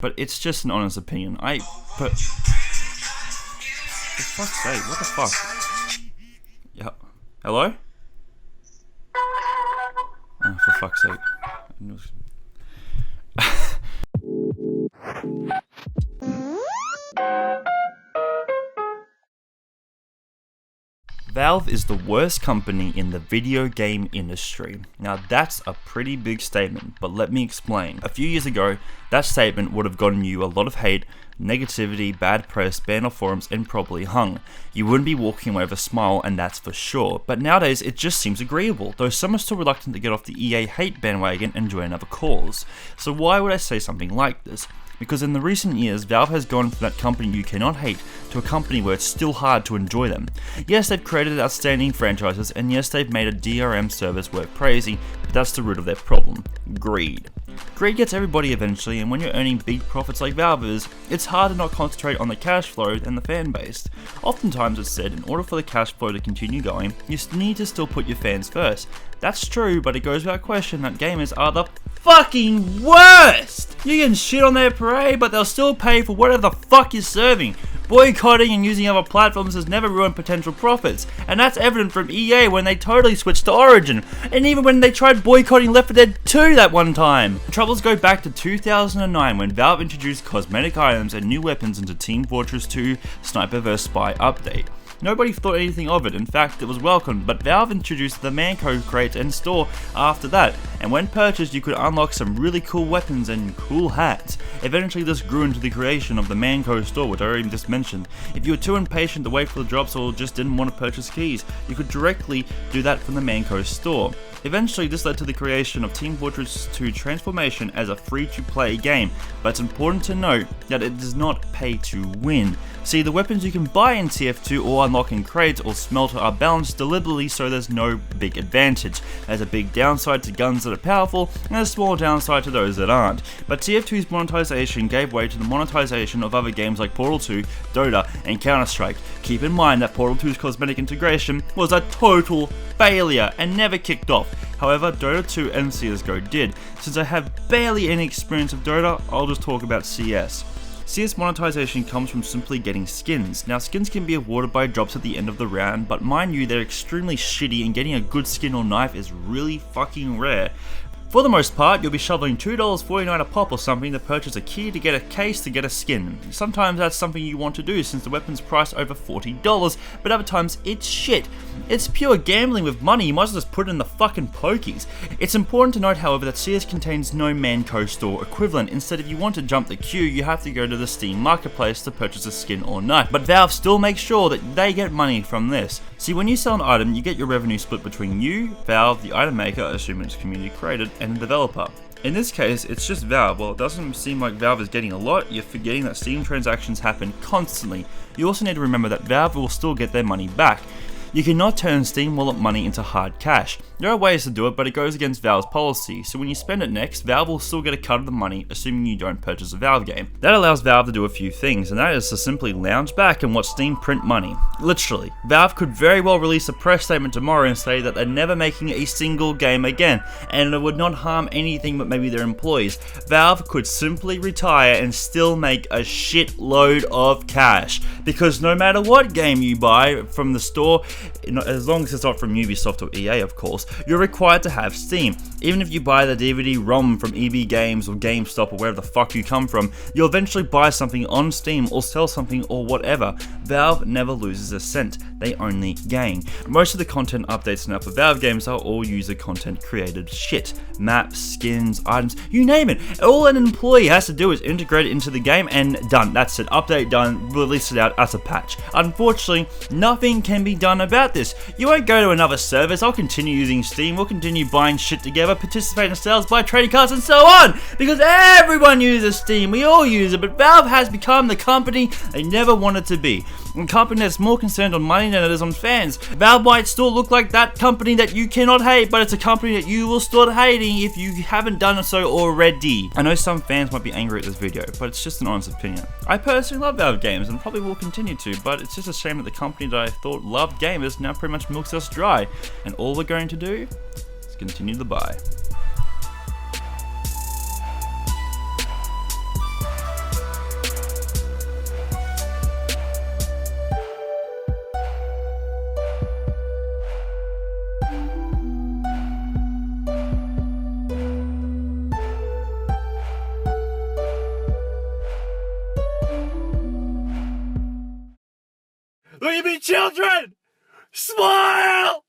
But it's just an honest opinion. For fuck's sake, what the fuck? Yeah. Hello? Oh, for fuck's sake. Valve is the worst company in the video game industry. Now that's a pretty big statement, but let me explain. A few years ago, that statement would have gotten you a lot of hate, negativity, bad press, banned off forums, and probably hung. You wouldn't be walking away with a smile, and that's for sure. But nowadays, it just seems agreeable, though some are still reluctant to get off the EA hate bandwagon and join another cause. So why would I say something like this? Because in the recent years, Valve has gone from that company you cannot hate to a company where it's still hard to enjoy them. Yes, they've created outstanding franchises, and yes, they've made a DRM service worth praising, but that's the root of their problem: greed. Greed gets everybody eventually, and when you're earning big profits like Valve is, it's hard to not concentrate on the cash flow and the fan base. Oftentimes it's said, in order for the cash flow to continue going, you need to still put your fans first. That's true, but it goes without question that gamers are the fucking worst! You can shit on their parade, but they'll still pay for whatever the fuck you're serving. Boycotting and using other platforms has never ruined potential profits, and that's evident from EA when they totally switched to Origin, and even when they tried boycotting Left 4 Dead 2 that one time. Troubles go back to 2009 when Valve introduced cosmetic items and new weapons into Team Fortress 2 Sniper vs Spy update. Nobody thought anything of it, in fact it was welcomed, but Valve introduced the McMaNGOS crate and store after that, and when purchased you could unlock some really cool weapons and cool hats. Eventually this grew into the creation of the McMaNGOS store, which I already just mentioned. If you were too impatient to wait for the drops or just didn't want to purchase keys, you could directly do that from the McMaNGOS store. Eventually this led to the creation of Team Fortress 2 Transformation as a free-to-play game, but it's important to note that it does not pay to win. See, the weapons you can buy in TF2 or unlock in crates or smelter are balanced deliberately so there's no big advantage. There's a big downside to guns that are powerful and a small downside to those that aren't. But TF2's monetization gave way to the monetization of other games like Portal 2, Dota, and Counter-Strike. Keep in mind that Portal 2's cosmetic integration was a total failure and never kicked off. However, Dota 2 and CSGO did. Since I have barely any experience of Dota, I'll just talk about CS. CS monetization comes from simply getting skins. Now skins can be awarded by drops at the end of the round, but mind you they're extremely shitty and getting a good skin or knife is really fucking rare. For the most part, you'll be shoveling $2.49 a pop or something to purchase a key to get a case to get a skin. Sometimes that's something you want to do since the weapon's priced over $40, but other times it's shit. It's pure gambling with money, you might as well just put it in the fucking pokies. It's important to note however that CS contains no McMaNGOS store equivalent. Instead, if you want to jump the queue, you have to go to the Steam marketplace to purchase a skin or knife. But Valve still makes sure that they get money from this. See, when you sell an item, you get your revenue split between you, Valve, the item maker, assuming it's community created, and the developer. In this case, it's just Valve. While it doesn't seem like Valve is getting a lot, you're forgetting that Steam transactions happen constantly. You also need to remember that Valve will still get their money back. You cannot turn Steam wallet money into hard cash. There are ways to do it, but it goes against Valve's policy, so when you spend it next, Valve will still get a cut of the money, assuming you don't purchase a Valve game. That allows Valve to do a few things, and that is to simply lounge back and watch Steam print money. Literally. Valve could very well release a press statement tomorrow and say that they're never making a single game again, and it would not harm anything but maybe their employees. Valve could simply retire and still make a shitload of cash, because no matter what game you buy from the store, as long as it's not from Ubisoft or EA of course, you're required to have Steam. Even if you buy the DVD-ROM from EB Games or GameStop or wherever the fuck you come from, you'll eventually buy something on Steam or sell something or whatever. Valve never loses a cent, they only gain. Most of the content updates now for Valve games are all user content created shit. Maps, skins, items, you name it. All an employee has to do is integrate it into the game and done. That's it. Update done, release it out as a patch. Unfortunately, nothing can be done about this. You won't go to another service, I'll continue using Steam, we'll continue buying shit together, participate in sales, buy trading cards and so on! Because everyone uses Steam, we all use it, but Valve has become the company they never wanted to be. A company that's more concerned on money than it is on fans. Valve might still look like that company that you cannot hate, but it's a company that you will start hating if you haven't done so already. I know some fans might be angry at this video, but it's just an honest opinion. I personally love Valve games and probably will continue to, but it's just a shame that the company that I thought loved gamers now pretty much milks us dry, and all we're going to do is continue to buy. Look at me, children! Smile!